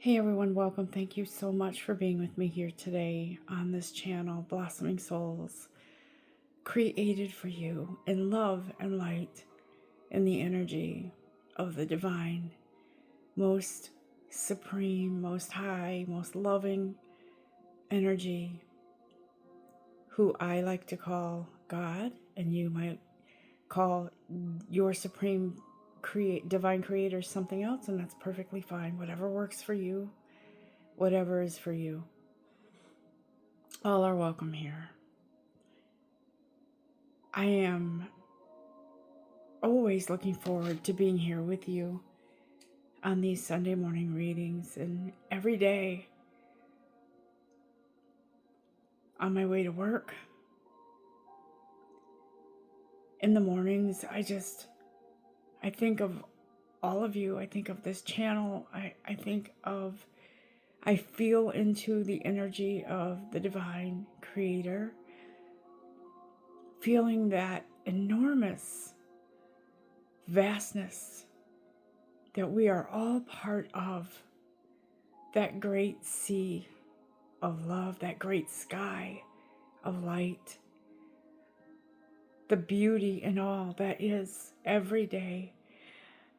Hey everyone, welcome. Thank you so much for being with me here today on this channel, Blossoming Souls, created for you in love and light in the energy of the divine, most supreme, most high, most loving energy, who I like to call God, and you might call your supreme divine creator something else, and that's perfectly fine. Whatever works for you, whatever is for you. All are welcome here. I am always looking forward to being here with you on these Sunday morning readings, and every day on my way to work. In the mornings, I think of all of you. I think of this channel. I feel into the energy of the divine creator, feeling that enormous vastness that we are all part of, that great sea of love, that great sky of light, the beauty in all that is every day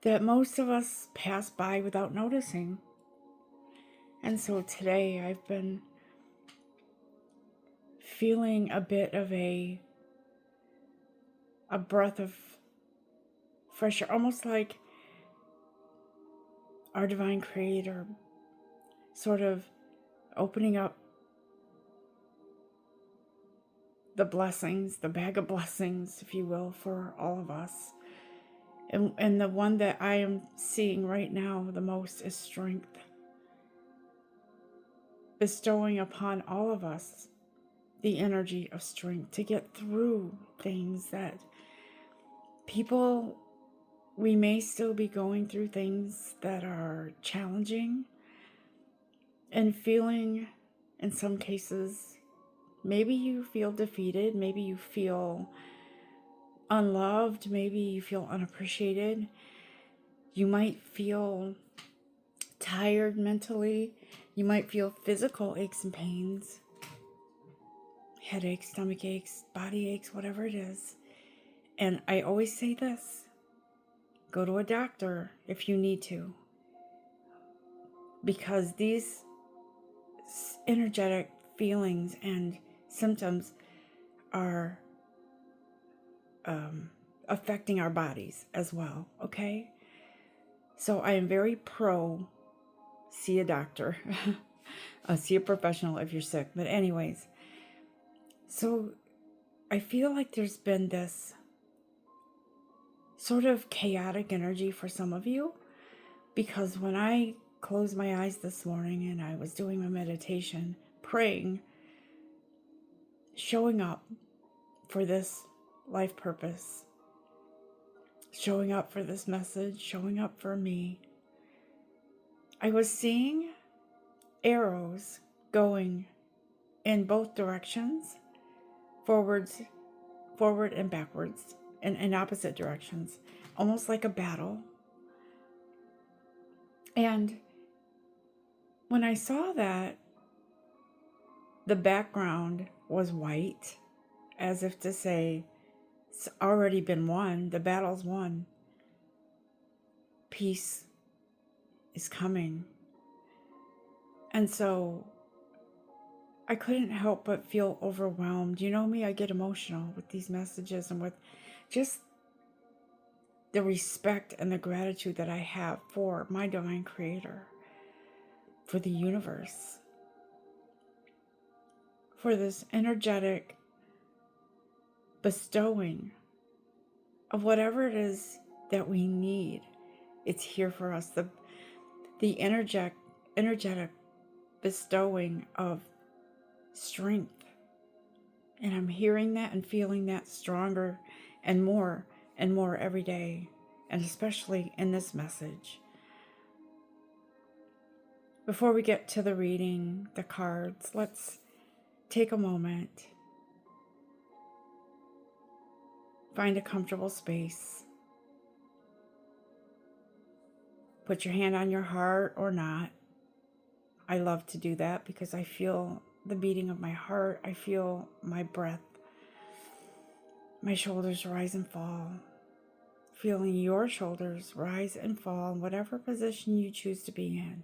that most of us pass by without noticing. And so today I've been feeling a bit of a breath of fresh air, almost like our divine creator sort of opening up the blessings, the bag of blessings, if you will, for all of us. And the one that I am seeing right now the most is strength, bestowing upon all of us the energy of strength to get through things that we may still be going through things that are challenging and feeling, in some cases, maybe you feel defeated, maybe you feel unloved, maybe you feel unappreciated. You might feel tired mentally. You might feel physical aches and pains, headaches, stomach aches, body aches, whatever it is. And I always say this: go to a doctor if you need to, because these energetic feelings and symptoms are affecting our bodies as well, okay? So I am very pro see a doctor, see a professional if you're sick. But anyways, so I feel like there's been this sort of chaotic energy for some of you, because when I closed my eyes this morning and I was doing my meditation, praying, showing up for this life purpose, showing up for this message, showing up for me, I was seeing arrows going in both directions, forward and backwards, in opposite directions, almost like a battle. And when I saw that, the background was white, as if to say, it's already been won, the battle's won. Peace is coming. And so I couldn't help but feel overwhelmed. You know me, I get emotional with these messages and with just the respect and the gratitude that I have for my divine creator, for the universe, for this energetic bestowing of whatever it is that we need. It's here for us. The energetic bestowing of strength. And I'm hearing that and feeling that stronger and more every day, and especially in this message. Before we get to the reading, the cards, let's take a moment. Find a comfortable space. Put your hand on your heart or not. I love to do that because I feel the beating of my heart. I feel my breath, my shoulders rise and fall. Feeling your shoulders rise and fall in whatever position you choose to be in.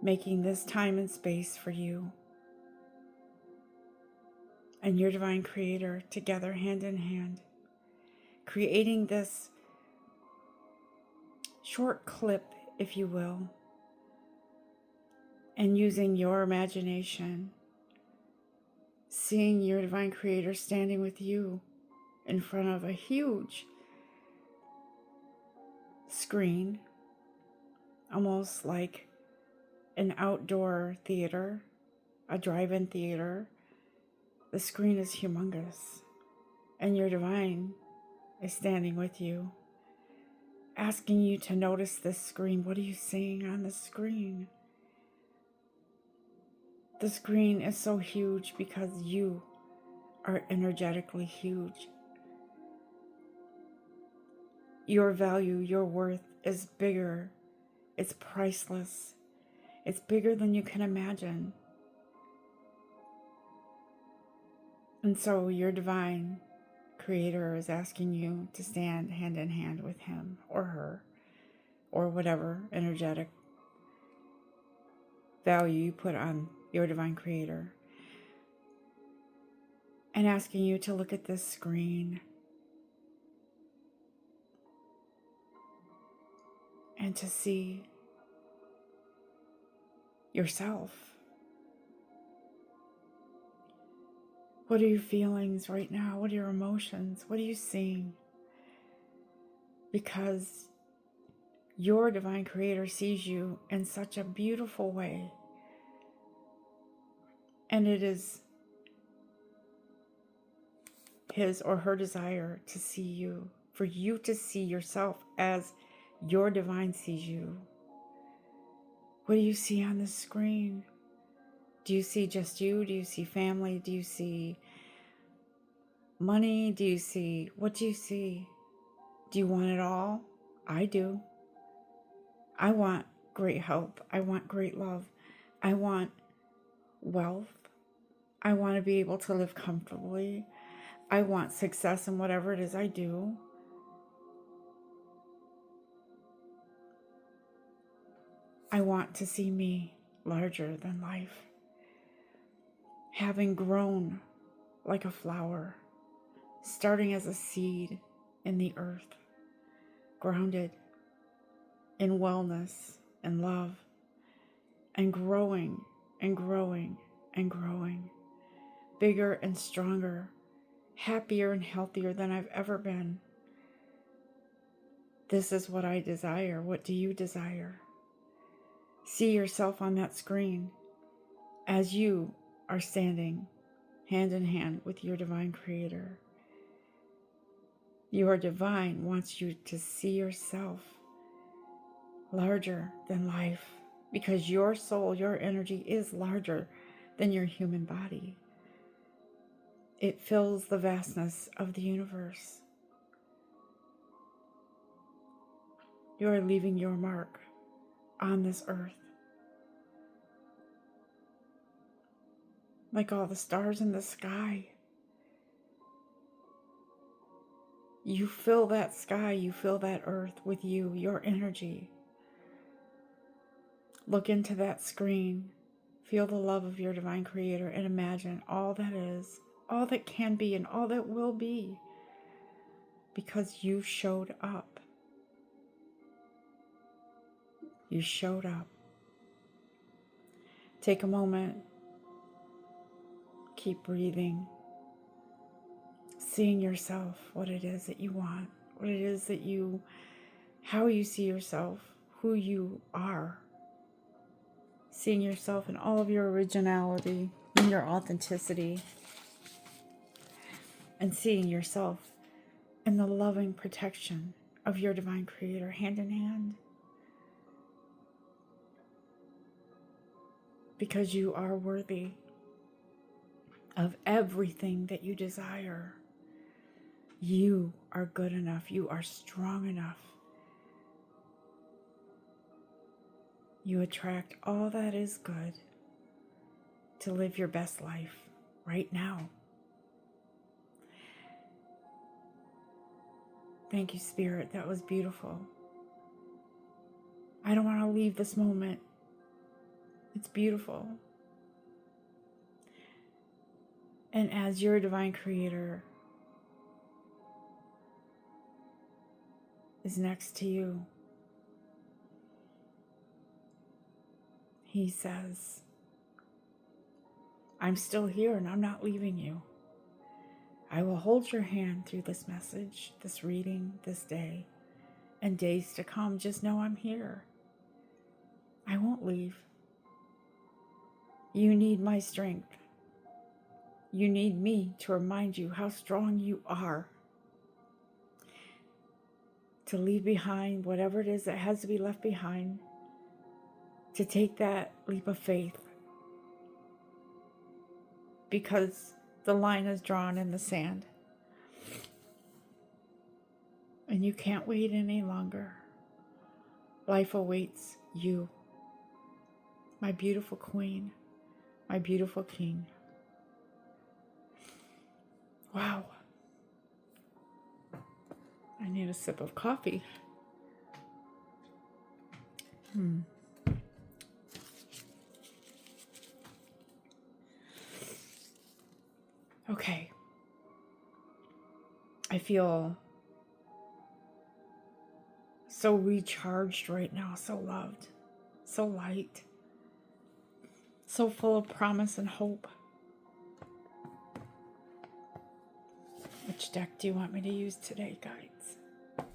Making this time and space for you and your divine creator together, hand in hand. Creating this short clip, if you will, and using your imagination, seeing your divine creator standing with you in front of a huge screen, almost like an outdoor theater, a drive-in theater. The screen is humongous, and your divine is standing with you, asking you to notice this screen. What are you seeing on the screen? The screen is so huge because you are energetically huge. Your value, your worth is bigger. It's priceless. It's bigger than you can imagine. And so your divine creator is asking you to stand hand in hand with him or her, or whatever energetic value you put on your divine creator, and asking you to look at this screen and to see yourself. What are your feelings right now? What are your emotions? What are you seeing? Because your divine creator sees you in such a beautiful way. And it is his or her desire to see you, for you to see yourself as your divine sees you. What do you see on the screen? Do you see just you? Do you see family? Do you see money? Do you see, what do you see? Do you want it all? I do. I want great health. I want great love. I want wealth. I want to be able to live comfortably. I want success in whatever it is I do. I want to see me larger than life, having grown like a flower, starting as a seed in the earth, grounded in wellness and love, and growing and growing and growing, bigger and stronger, happier and healthier than I've ever been. This is what I desire. What do you desire? See yourself on that screen as you are standing hand in hand with your divine creator. Your divine wants you to see yourself larger than life, because your soul, your energy is larger than your human body. It fills the vastness of the universe. You are leaving your mark on this earth. Like all the stars in the sky. You fill that sky, you fill that earth with you, your energy. Look into that screen, feel the love of your divine creator, and imagine all that is, all that can be, and all that will be, because you showed up. You showed up. Take a moment, keep breathing, seeing yourself, what it is that you want, what it is that you, how you see yourself, who you are. Seeing yourself in all of your originality and your authenticity, and seeing yourself in the loving protection of your divine creator, hand in hand. Because you are worthy of everything that you desire. You are good enough. You are strong enough. You attract all that is good to live your best life right now. Thank you, Spirit. That was beautiful. I don't want to leave this moment. It's beautiful. And as your divine creator is next to you, he says, I'm still here and I'm not leaving you. I will hold your hand through this message, this reading, this day, and days to come. Just know I'm here. I won't leave. You need my strength. You need me to remind you how strong you are. To leave behind whatever it is that has to be left behind. To take that leap of faith. Because the line is drawn in the sand. And you can't wait any longer. Life awaits you. My beautiful queen. My beautiful king. Wow. I need a sip of coffee. Okay. I feel so recharged right now, so loved, so light, so full of promise and hope. Which deck do you want me to use today, guides?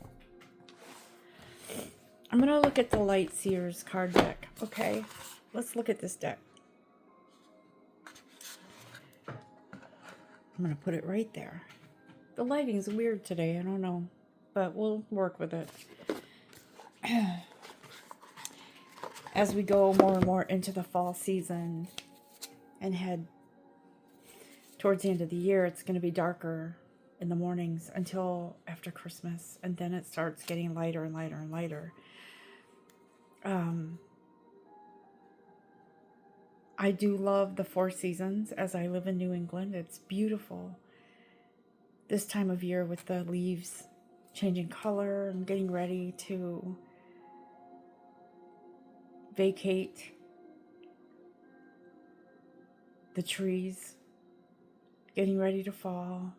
I'm going to look at the Light Seers card deck, okay? Let's look at this deck. I'm going to put it right there. The lighting's weird today, I don't know, but we'll work with it. As we go more and more into the fall season and head towards the end of the year, it's going to be darker in the mornings until after Christmas, and then it starts getting lighter and lighter and lighter. I do love the 4 seasons as I live in New England. It's beautiful this time of year with the leaves changing color and getting ready to vacate the trees, getting ready to fall,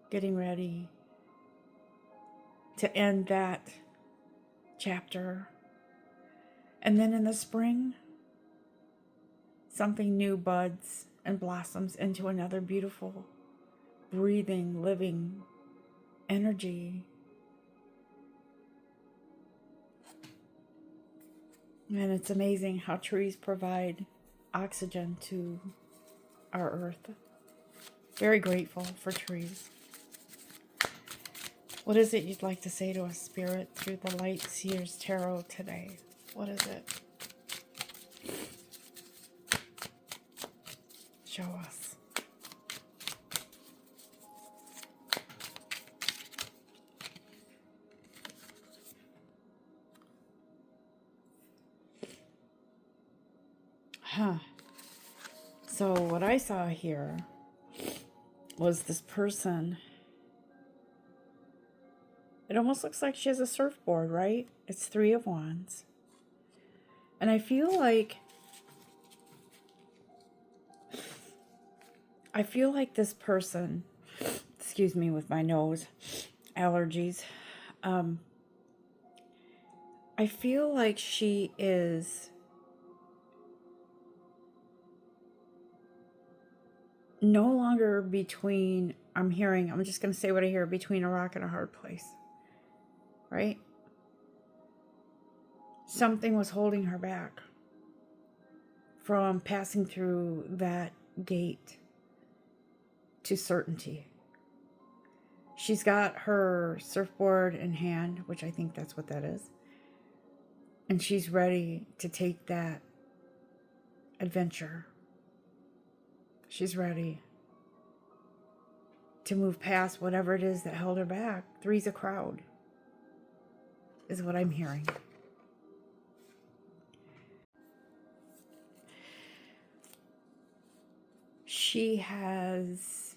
getting ready to end that chapter. And then in the spring, something new buds and blossoms into another beautiful, breathing, living energy. And it's amazing how trees provide oxygen to our earth. Very grateful for trees. What is it you'd like to say to us, Spirit, through the Light Seers Tarot today? What is it? Show us. So what I saw here was this person. It almost looks like she has a surfboard, right? It's 3 of Wands. And I feel like this person, excuse me with my nose, allergies. I feel like she is no longer between, I'm just going to say what I hear, between a rock and a hard place, right? Something was holding her back from passing through that gate to certainty. She's got her surfboard in hand, which I think that's what that is. And she's ready to take that adventure. She's ready to move past whatever it is that held her back. 3's a crowd, is what I'm hearing. she has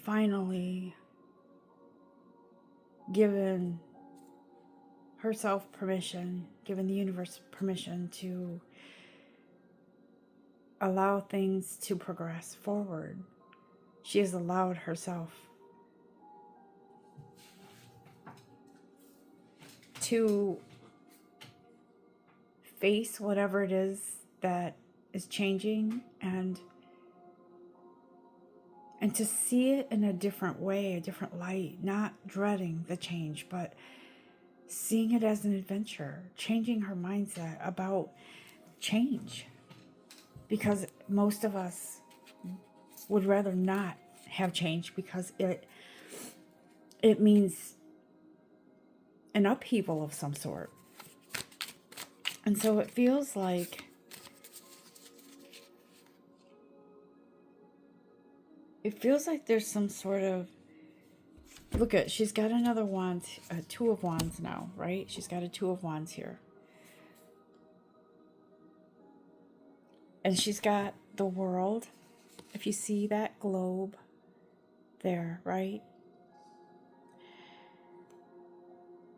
finally given herself permission, given the universe permission to allow things to progress forward. She has allowed herself to face whatever it is that is changing, and to see it in a different way, a different light, not dreading the change, but seeing it as an adventure, changing her mindset about change. Because most of us would rather not have change, because it means an upheaval of some sort. And so it feels like there's some sort of, look at, she's got another wand, two of wands now, right? She's got a two of wands here. And she's got the world. If you see that globe there, right?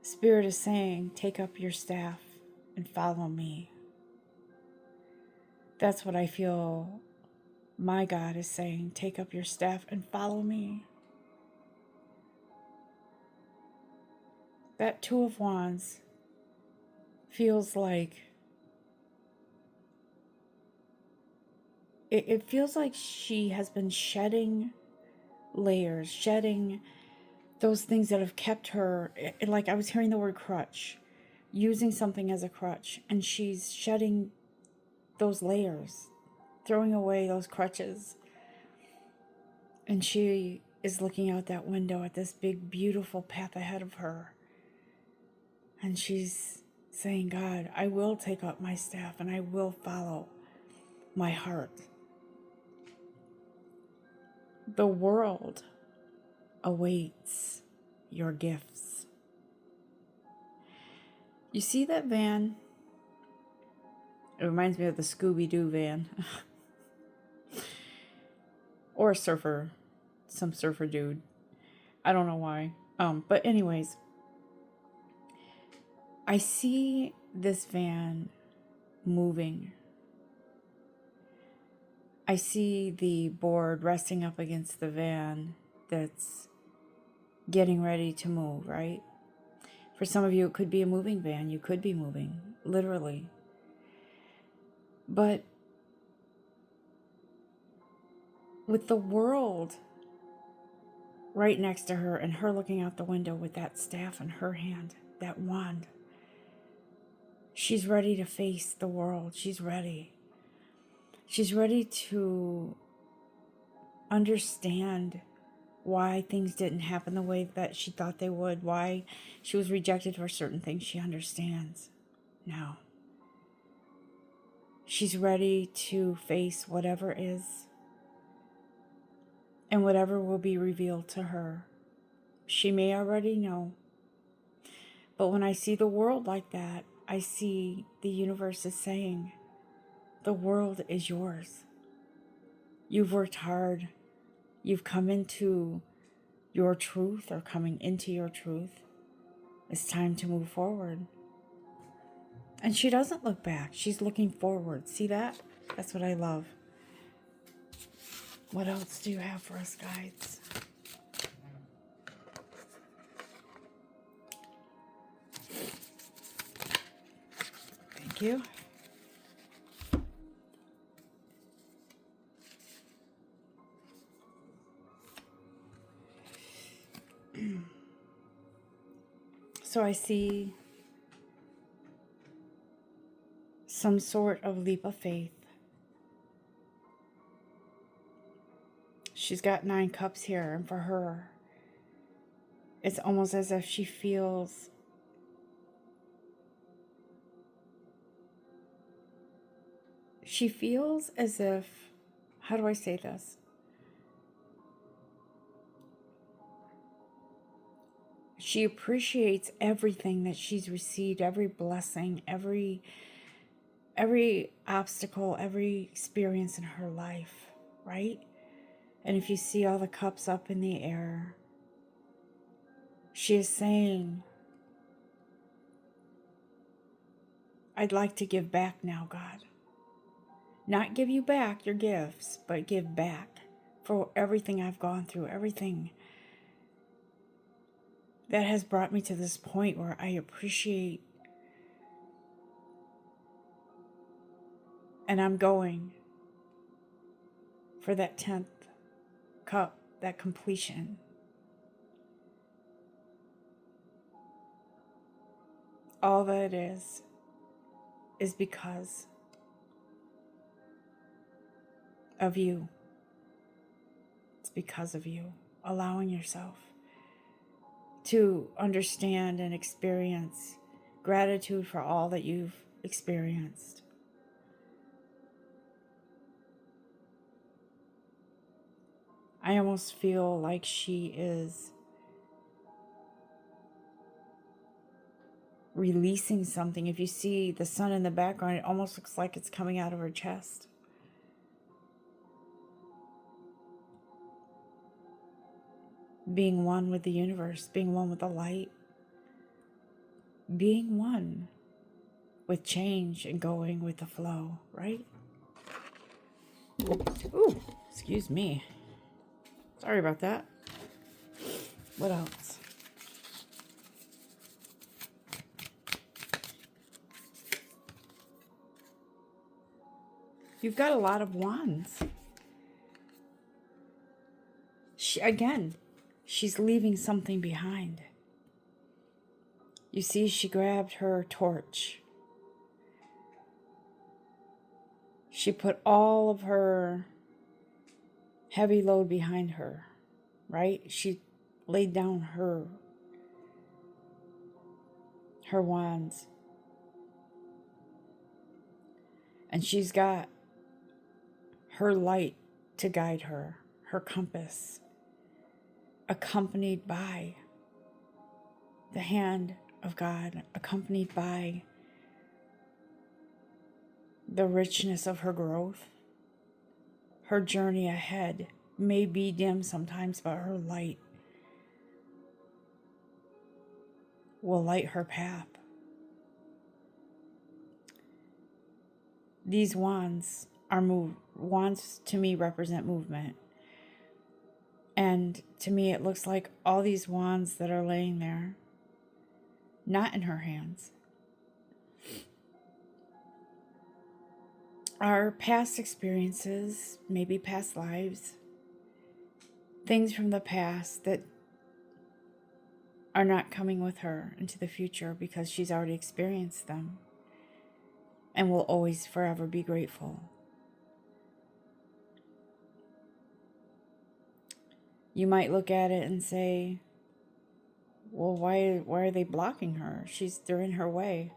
Spirit is saying, take up your staff and follow me. That's what I feel my God is saying. Take up your staff and follow me. That two of wands feels like, it feels like she has been shedding layers, shedding those things that have kept her, like I was hearing the word crutch, using something as a crutch, and she's shedding those layers, throwing away those crutches. And she is looking out that window at this big, beautiful path ahead of her. And she's saying, God, I will take up my staff and I will follow my heart. The world awaits your gifts. You see that van? It reminds me of the Scooby-Doo van. Or a surfer. Some surfer dude. I don't know why. But anyways, I see this van moving. I see the board resting up against the van that's getting ready to move, right? For some of you, it could be a moving van. You could be moving, literally. But with the world right next to her and her looking out the window with that staff in her hand, that wand, she's ready to face the world. She's ready. She's ready to understand why things didn't happen the way that she thought they would, why she was rejected for certain things. She understands now. She's ready to face whatever is and whatever will be revealed to her. She may already know. But when I see the world like that, I see the universe is saying, the world is yours. You've worked hard. You've come into your truth, or coming into your truth. It's time to move forward. And she doesn't look back. She's looking forward. See that? That's what I love. What else do you have for us, guides? Thank you. So I see some sort of leap of faith. She's got 9 cups here, and for her, it's almost as if she feels as if, how do I say this? She appreciates everything that she's received, every blessing, every obstacle, every experience in her life, right? And if you see all the cups up in the air, she is saying, I'd like to give back now, God. Not give you back your gifts, but give back for everything I've gone through, everything that has brought me to this point where I appreciate, and I'm going for that 10th cup, that completion. All that it is because of you. It's because of you allowing yourself to understand and experience gratitude for all that you've experienced. I almost feel like she is releasing something. If you see the sun in the background, it almost looks like it's coming out of her chest. Being one with the universe, being one with the light, being one with change and going with the flow, right? Ooh, excuse me. Sorry about that. What else? You've got a lot of wands. She's leaving something behind. You see, she grabbed her torch. She put all of her heavy load behind her, right? She laid down her wands. And she's got her light to guide her, her compass, accompanied by the hand of God, accompanied by the richness of her growth. Her journey ahead may be dim sometimes, but her light will light her path. These wands wands to me represent movement. And to me, it looks like all these wands that are laying there, not in her hands, are past experiences, maybe past lives, things from the past that are not coming with her into the future because she's already experienced them and will always forever be grateful. You might look at it and say, well, why are they blocking her? They're in her way.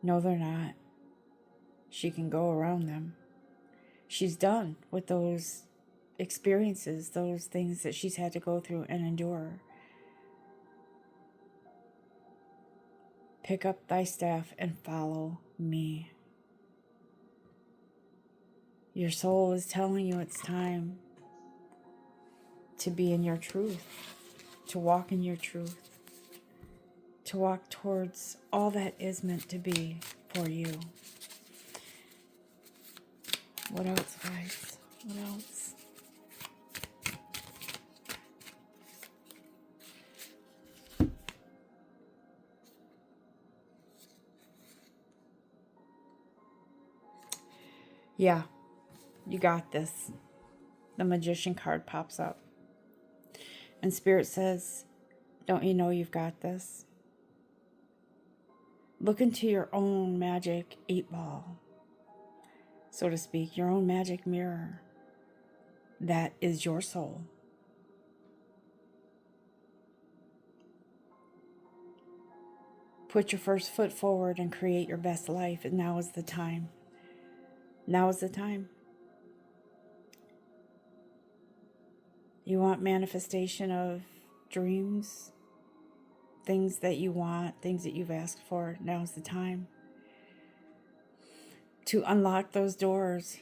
No, they're not. She can go around them. She's done with those experiences, those things that she's had to go through and endure. Pick up thy staff and follow me. Your soul is telling you it's time to be in your truth, to walk in your truth, to walk towards all that is meant to be for you. What else, guys? What else? Yeah, you got this. The Magician card pops up. And Spirit says, don't you know you've got this? Look into your own magic 8-ball, so to speak, your own magic mirror. That is your soul. Put your first foot forward and create your best life, and now is the time. Now is the time. You want manifestation of dreams, things that you want, things that you've asked for. Now's the time to unlock those doors.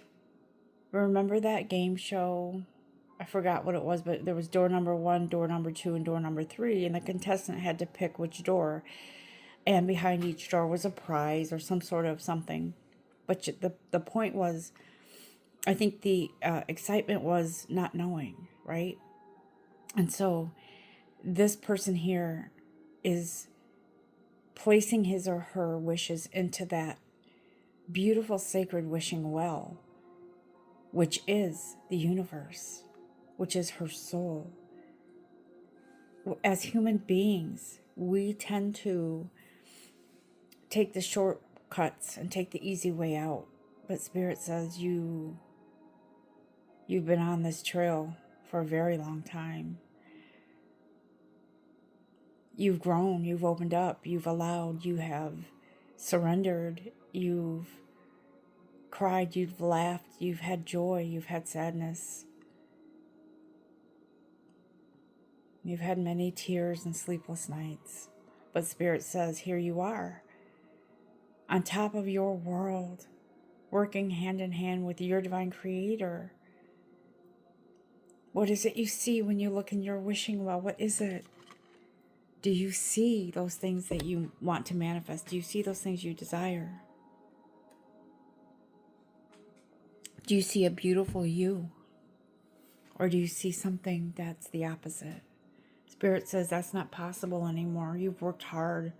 Remember that game show I forgot what it was, but there was door number 1, door number 2, and door number 3, and the contestant had to pick which door. And behind each door was a prize or some sort of something. But the point was, I think the excitement was not knowing, right? And so this person here is placing his or her wishes into that beautiful sacred wishing well, which is the universe, which is her soul. As human beings, we tend to take the shortcuts and take the easy way out. But Spirit says you've been on this trail for a very long time. You've grown, you've opened up, you've allowed, you have surrendered, you've cried, you've laughed, you've had joy, you've had sadness. You've had many tears and sleepless nights. But Spirit says, here you are, on top of your world, working hand in hand with your divine creator. What is it you see when you look in your wishing well? What is it? Do you see those things that you want to manifest? Do you see those things you desire? Do you see a beautiful you? Or do you see something that's the opposite? Spirit says that's not possible anymore. You've worked hard.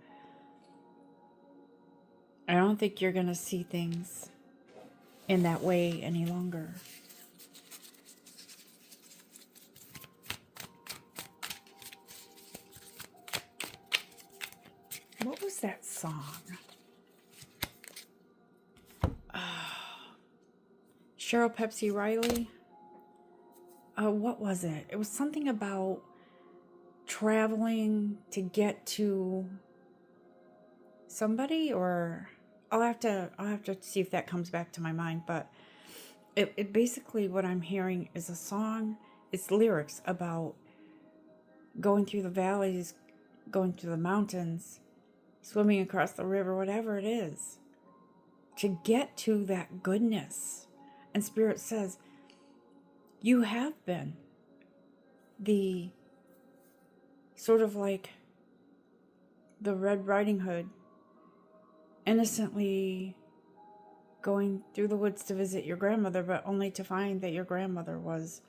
I don't think you're going to see things in that way any longer. What was that song? Cheryl Pepsi Riley? What was it? It was something about traveling to get to somebody, or I'll have to see if that comes back to my mind. But it basically, what I'm hearing is a song. It's lyrics about going through the valleys, going through the mountains, swimming across the river, whatever it is, to get to that goodness. And Spirit says, you have been the sort of like the Red Riding Hood, innocently going through the woods to visit your grandmother, but only to find that your grandmother was,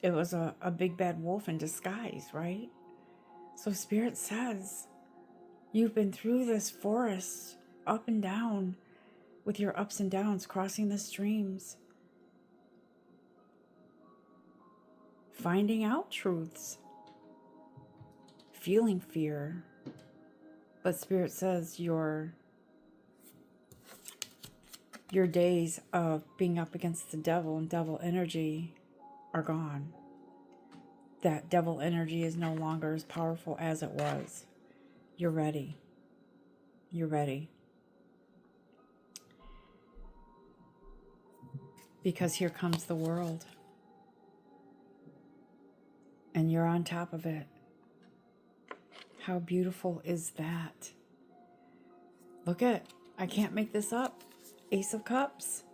it was a big bad wolf in disguise, right? So Spirit says, you've been through this forest, up and down, with your ups and downs, crossing the streams, finding out truths, feeling fear. But Spirit says your days of being up against the devil and devil energy are gone. That devil energy is no longer as powerful as it was. You're ready. You're ready. Because here comes the world. And you're on top of it. How beautiful is that? Look at, I can't make this up. Ace of Cups.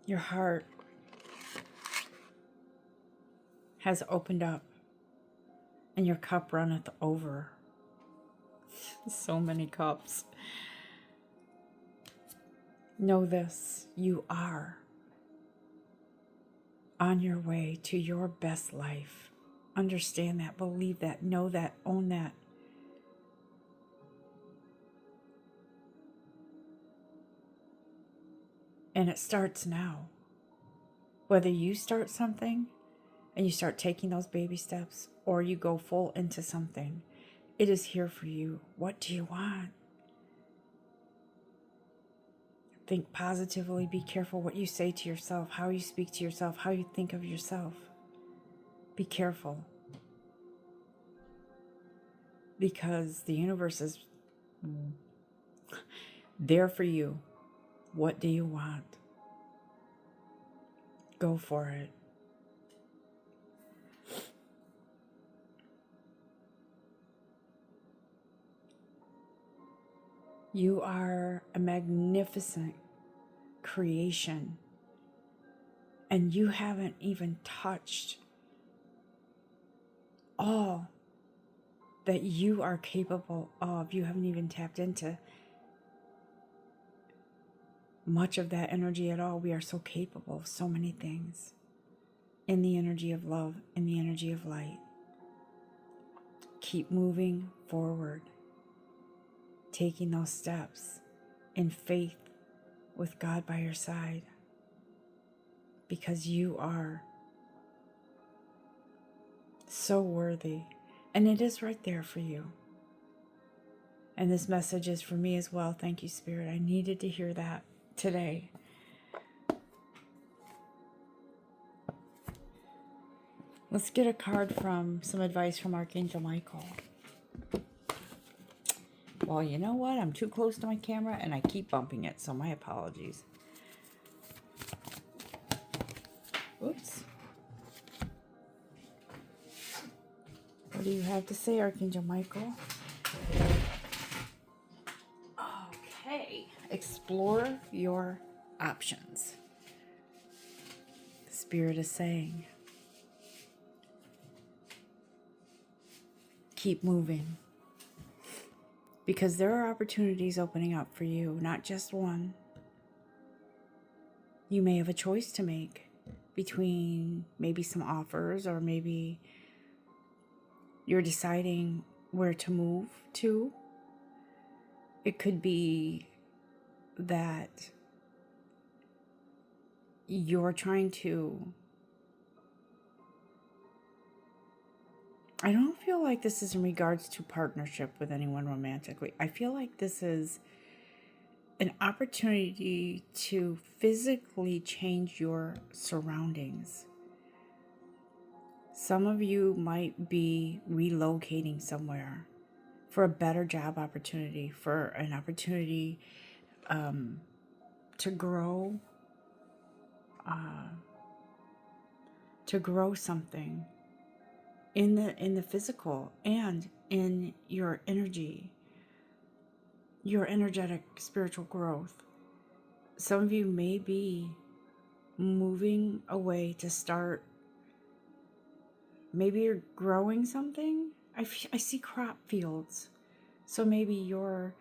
Your heart has opened up, and your cup runneth over. So many cups. Know this, you are on your way to your best life. Understand that, believe that, know that, own that. And it starts now. Whether you start something and you start taking those baby steps, or you go full into something, it is here for you. What do you want? Think positively. Be careful what you say to yourself, how you speak to yourself, how you think of yourself. Be careful. Because the universe is there for you. What do you want? Go for it. You are a magnificent creation, and you haven't even touched all that you are capable of. You haven't even tapped into much of that energy at all. We are so capable of so many things in the energy of love, in the energy of light. Keep moving forward, taking those steps in faith with God by your side, because you are so worthy, and it is right there for you. And this message is for me as well. Thank you, Spirit. I needed to hear that today. Let's get a card from some advice from Archangel Michael. Well, you know what? I'm too close to my camera and I keep bumping it, so my apologies. Oops. What do you have to say, Archangel Michael? Okay. Explore your options. The Spirit is saying, keep moving. Because there are opportunities opening up for you, not just one. You may have a choice to make between maybe some offers, or maybe you're deciding where to move to. It could be that you're trying to... I don't feel like this is in regards to partnership with anyone romantically. I feel like this is an opportunity to physically change your surroundings. Some of you might be relocating somewhere for a better job opportunity, for an opportunity to grow something in the physical and in your energy, your energetic spiritual growth. Some of you may be moving away to start, maybe you're growing something. I see crop fields. So maybe you're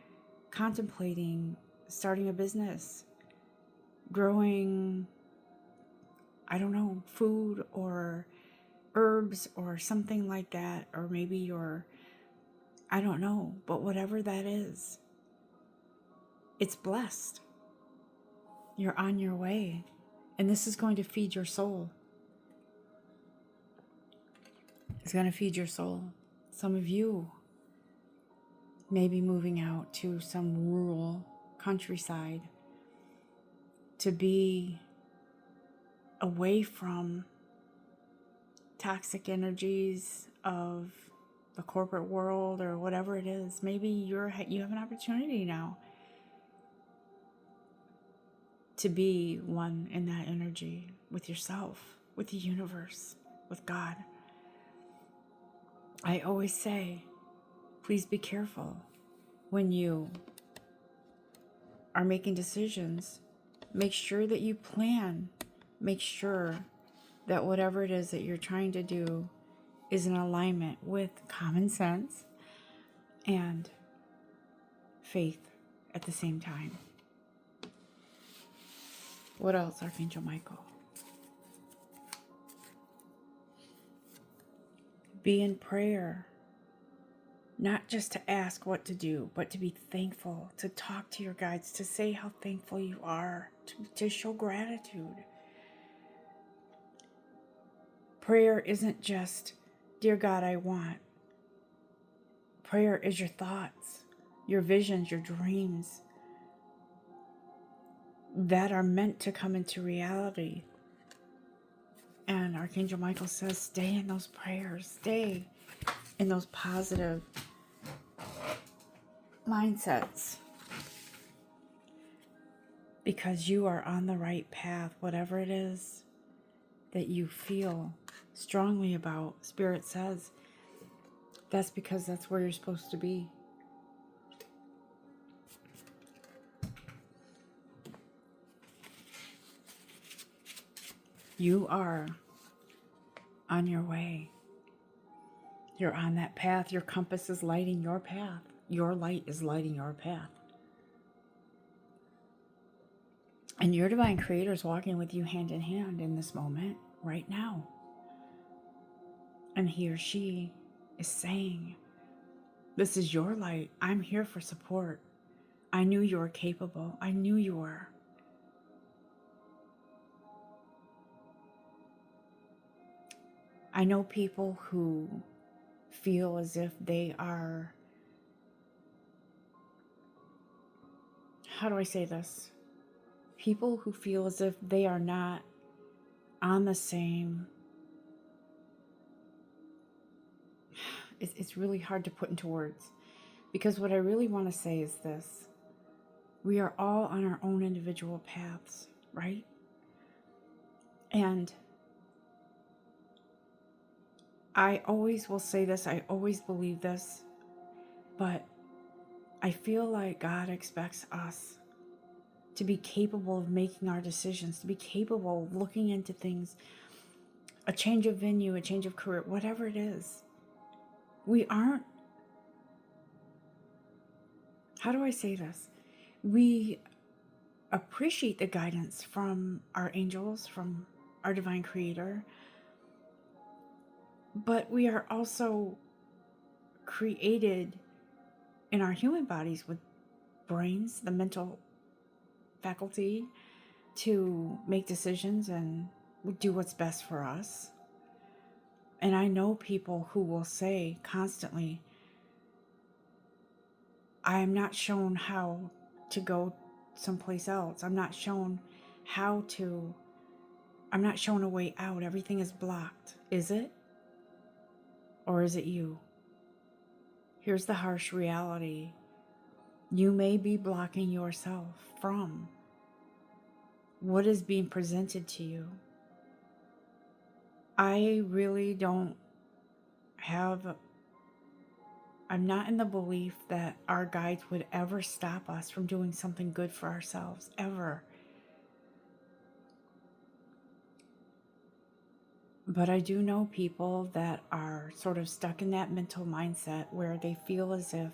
contemplating starting a business, growing, I don't know, food or herbs or something like that. Or maybe you're, I don't know, but whatever that is, it's blessed. You're on your way. And this is going to feed your soul. It's going to feed your soul. Some of you may be moving out to some rural countryside to be away from toxic energies of the corporate world or whatever it is. Maybe you have an opportunity now to be one in that energy with yourself, with the universe, with God. I always say, please be careful when you are making decisions. Make sure that you plan. Make sure that whatever it is that you're trying to do is in alignment with common sense and faith at the same time. What else, Archangel Michael? Be in prayer. Not just to ask what to do, but to be thankful, to talk to your guides, to say how thankful you are, to show gratitude. Prayer isn't just, dear God, I want. Prayer is your thoughts, your visions, your dreams that are meant to come into reality. And Archangel Michael says, stay in those prayers, stay in those positive mindsets, because you are on the right path. Whatever it is that you feel strongly about, Spirit says, that's because that's where you're supposed to be. You are on your way. You're on that path. Your compass is lighting your path. Your light is lighting your path. And your divine creator is walking with you hand in hand in this moment, right now. And he or she is saying, this is your light. I'm here for support. I knew you were capable. I knew you were. I know people who feel as if they are, how do I say this? People who feel as if they are not on the same, it's really hard to put into words, because what I really want to say is this: we are all on our own individual paths, right? And I always will say this, I always believe this, but I feel like God expects us to be capable of making our decisions, to be capable of looking into things, a change of venue, a change of career, whatever it is. We aren't, how do I say this? We appreciate the guidance from our angels, from our divine creator, but we are also created in our human bodies with brains, the mental faculty to make decisions and do what's best for us. And I know people who will say constantly, I am not shown how to go someplace else. I'm not shown a way out. Everything is blocked. Is it? Or is it you? Here's the harsh reality. You may be blocking yourself from what is being presented to you. I really I'm not in the belief that our guides would ever stop us from doing something good for ourselves, ever. But I do know people that are sort of stuck in that mental mindset where they feel as if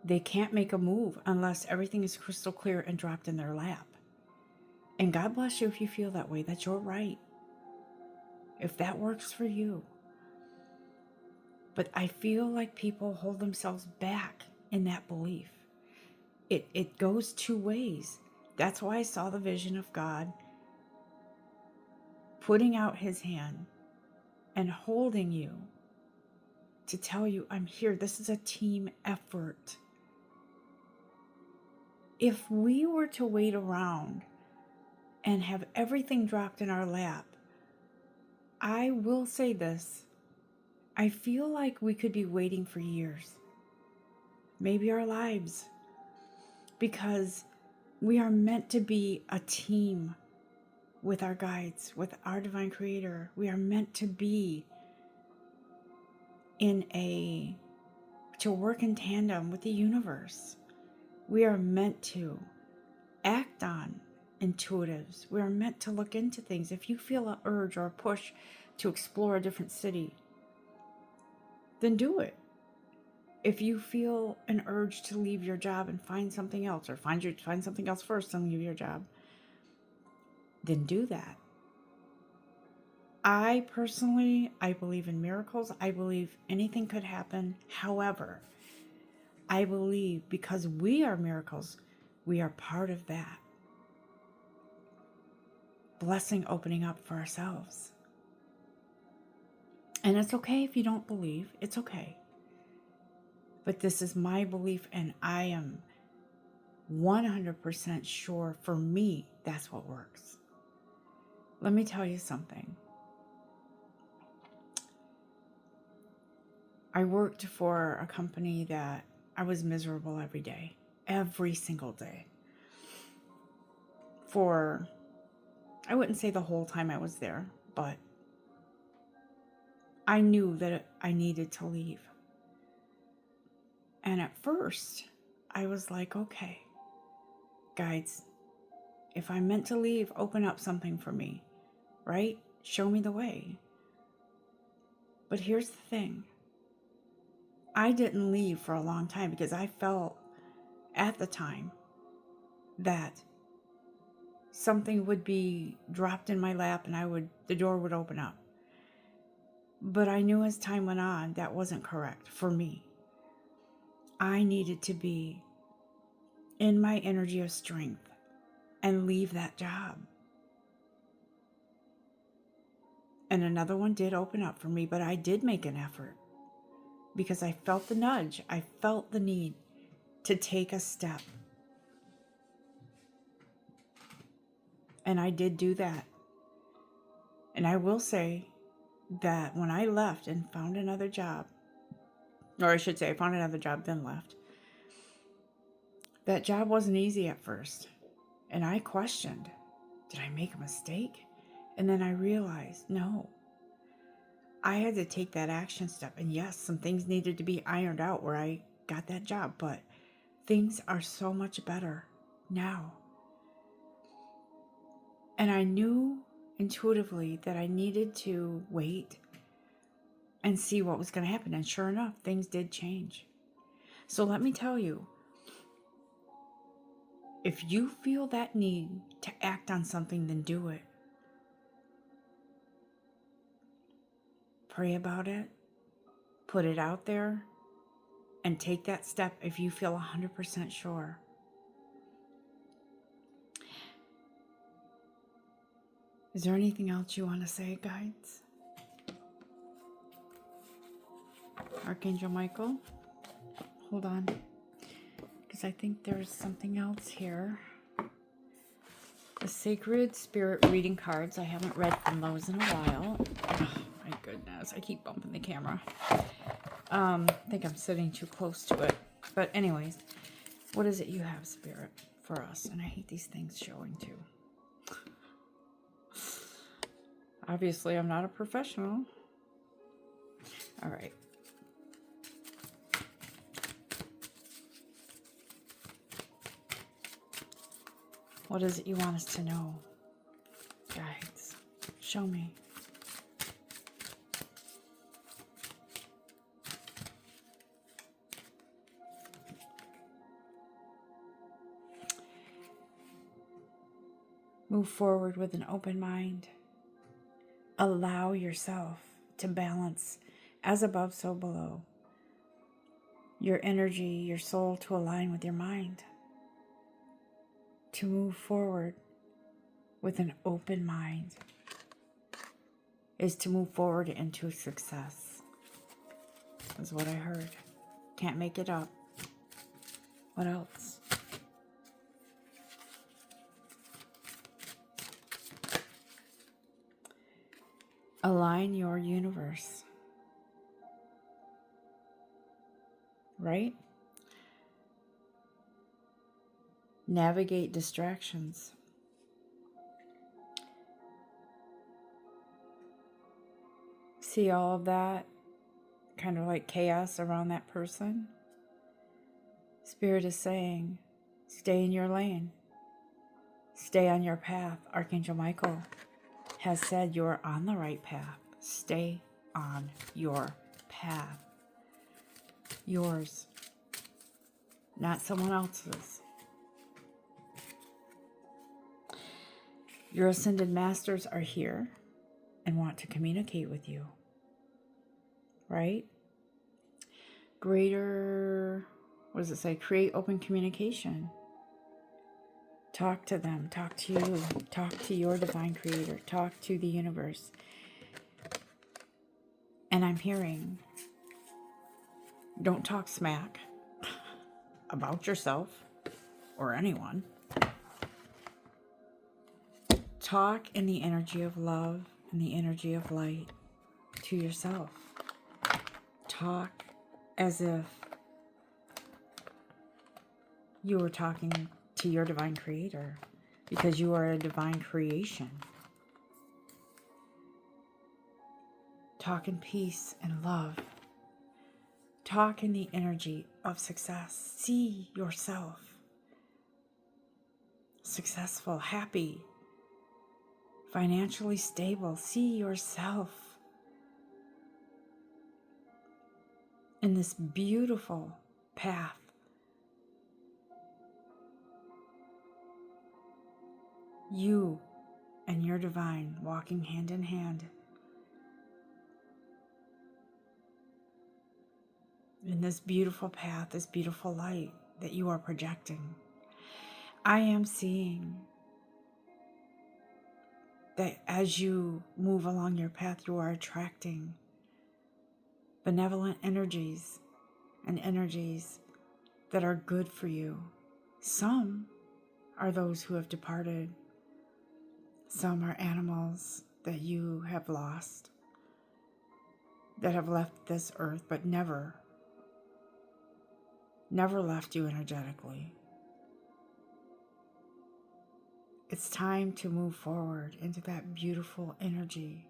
they can't make a move unless everything is crystal clear and dropped in their lap. And God bless you if you feel that way. That's your right, if that works for you. But I feel like people hold themselves back in that belief. It goes two ways. That's why I saw the vision of God putting out his hand and holding you to tell you, I'm here. This is a team effort. If we were to wait around and have everything dropped in our lap, I will say this, I feel like we could be waiting for years, maybe our lives, because we are meant to be a team with our guides, with our divine creator. We are meant to be to work in tandem with the universe. We are meant to act on intuitives. We are meant to look into things. If you feel an urge or a push to explore a different city, then do it. If you feel an urge to leave your job and find something else, or find something else first and leave your job, then do that. I believe in miracles. I believe anything could happen. However, I believe because we are miracles, we are part of that blessing opening up for ourselves. And it's okay if you don't believe. It's okay. But this is my belief, and I am 100% sure for me that's what works. Let me tell you something. I worked for a company that I was miserable every day, every single day. For, I wouldn't say the whole time I was there, but I knew that I needed to leave. And at first, I was like, okay, guides, If I'm meant to leave, open up something for me, right? Show me the way. But here's the thing. I didn't leave for a long time because I felt at the time that something would be dropped in my lap and the door would open up. But I knew as time went on, that wasn't correct for me. I needed to be in my energy of strength and leave that job. And another one did open up for me, but I did make an effort because I felt the nudge. I felt the need to take a step. And I did do that. And I will say that when I left and found another job, or I should say I found another job, then left, that job wasn't easy at first. And I questioned, did I make a mistake? And then I realized, no. I had to take that action step. And yes, some things needed to be ironed out where I got that job, but things are so much better now. And I knew intuitively that I needed to wait and see what was going to happen. And sure enough, things did change. So let me tell you, if you feel that need to act on something, then do it. Pray about it, put it out there, and take that step if you feel 100% sure. Is there anything else you want to say, guides? Archangel Michael, hold on, because I think there's something else here. The Sacred Spirit reading cards. I haven't read from those in a while. Oh, my goodness, I keep bumping the camera. I think I'm sitting too close to it. But anyways, what is it you have, Spirit, for us? And I hate these things showing too. Obviously, I'm not a professional. All right. What is it you want us to know? Guides, show me. Move forward with an open mind. Allow yourself to balance as above, so below. Your energy, your soul to align with your mind. To move forward with an open mind is to move forward into success. Is what I heard. Can't make it up. What else? Align your universe. Right? Navigate distractions. See all of that kind of like chaos around that person? Spirit is saying, stay in your lane. Stay on your path. Archangel Michael has said you're on the right path. Stay on your path. Yours, not someone else's. Your ascended masters are here and want to communicate with you. Right? Greater, what does it say? Create open communication. Talk to them. Talk to you. Talk to your divine creator. Talk to the universe. And I'm hearing, don't talk smack about yourself or anyone. Talk in the energy of love and the energy of light to yourself. Talk as if you were talking to your divine creator, because you are a divine creation. Talk in peace and love. Talk in the energy of success. See yourself successful, happy, financially stable. See yourself in this beautiful path. You and your divine walking hand in hand in this beautiful path, this beautiful light that you are projecting. I am seeing that as you move along your path, you are attracting benevolent energies and energies that are good for you. Some are those who have departed. Some are animals that you have lost, that have left this earth, but never left you energetically. It's time to move forward into that beautiful energy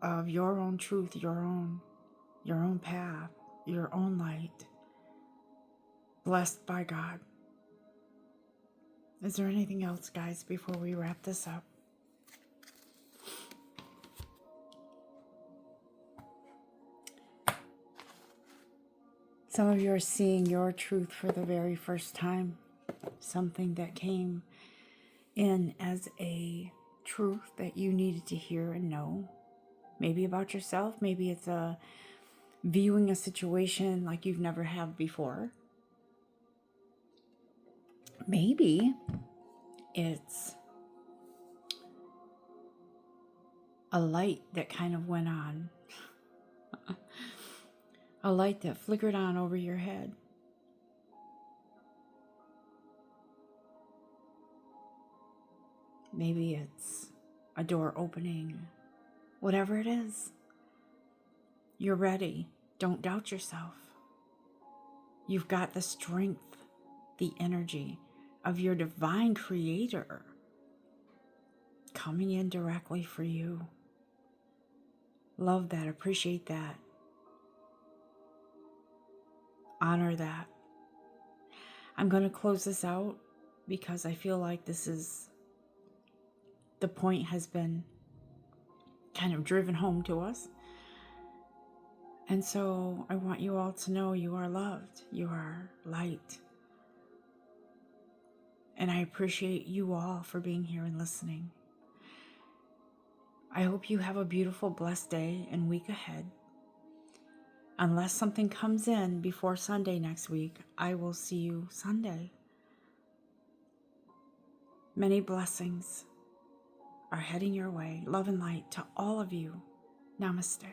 of your own truth, your own path, your own light, blessed by God. Is there anything else, guys, before we wrap this up? Some of you are seeing your truth for the very first time. Something that came in as a truth that you needed to hear and know. Maybe about yourself. Maybe it's viewing a situation like you've never had before. Maybe it's a light that kind of went on. A light that flickered on over your head. Maybe it's a door opening. Whatever it is, you're ready. Don't doubt yourself. You've got the strength, the energy of your divine creator coming in directly for you. Love that. Appreciate that. Honor that. I'm going to close this out because I feel like the point has been kind of driven home to us. And so I want you all to know you are loved. You are light. And I appreciate you all for being here and listening. I hope you have a beautiful, blessed day and week ahead. Unless something comes in before Sunday next week, I will see you Sunday. Many blessings are heading your way. Love and light to all of you. Namaste.